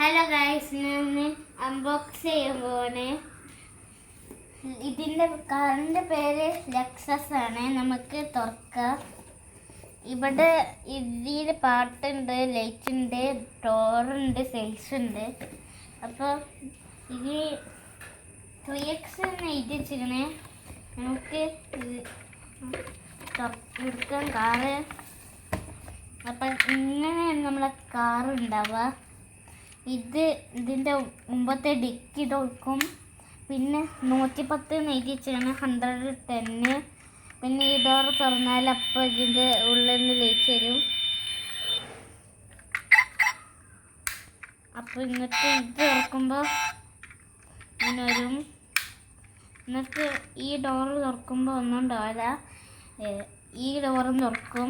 Hello guys, ഞാൻ unbox ചെയ്യാൻ പോവാണ്. ഇതിൻ്റെ കാറിൻ്റെ പേര് ലെക്സസ് ആണ്. നമുക്ക് തുറക്കാം. ഇവിടെ ഇതിൽ പാട്ടുണ്ട്, ലൈറ്റ് ഉണ്ട്, ഡോറുണ്ട്, സൈസ് ഉണ്ട്. അപ്പോൾ ഇത് 3X എന്ന് എഴുതി വെച്ചിരിക്കണേ. നമുക്ക് എടുക്കാം കാറ്. അപ്പം ഇങ്ങനെയാണ് നമ്മളെ കാറ് ഉണ്ടാവുക. ഇതിൻ്റെ മുമ്പത്തെ ഡിക്കി തുറക്കും. പിന്നെ 110 എഴുതി വെച്ചാണ്, 110. പിന്നെ ഈ ഡോർ തുറന്നാൽ അപ്പോൾ ഇതിൻ്റെ ഉള്ളിൽ നിന്ന് ലൈറ്റ് വരും. അപ്പോൾ എന്നിട്ട് ഇത് തുറക്കുമ്പോൾ ഇങ്ങനെ വരും. എന്നിട്ട് ഈ ഡോർ തുറക്കുമ്പോൾ ഒന്നും ഉണ്ടാവില്ല, ഈ ഡോറും തുറക്കും.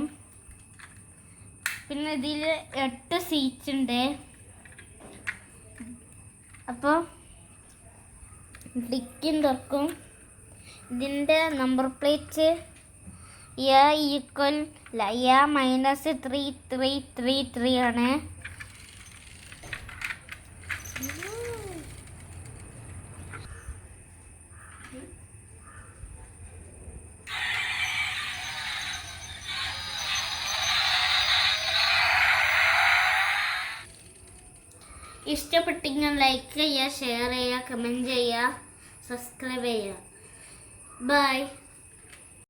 പിന്നെ ഇതിൽ 8 സീറ്റ് ഉണ്ട്. അപ്പോൾ ഡിക്കിൻ തുറക്കും. ഇതിൻ്റെ നമ്പർ പ്ലേറ്റ് -333 ആണ്. ഇഷ്ടപ്പെട്ടെങ്കിൽ ലൈക്ക് ചെയ്യുക, ഷെയർ ചെയ്യുക, കമൻറ്റ് ചെയ്യുക, സബ്സ്ക്രൈബ് ചെയ്യുക. ബൈ.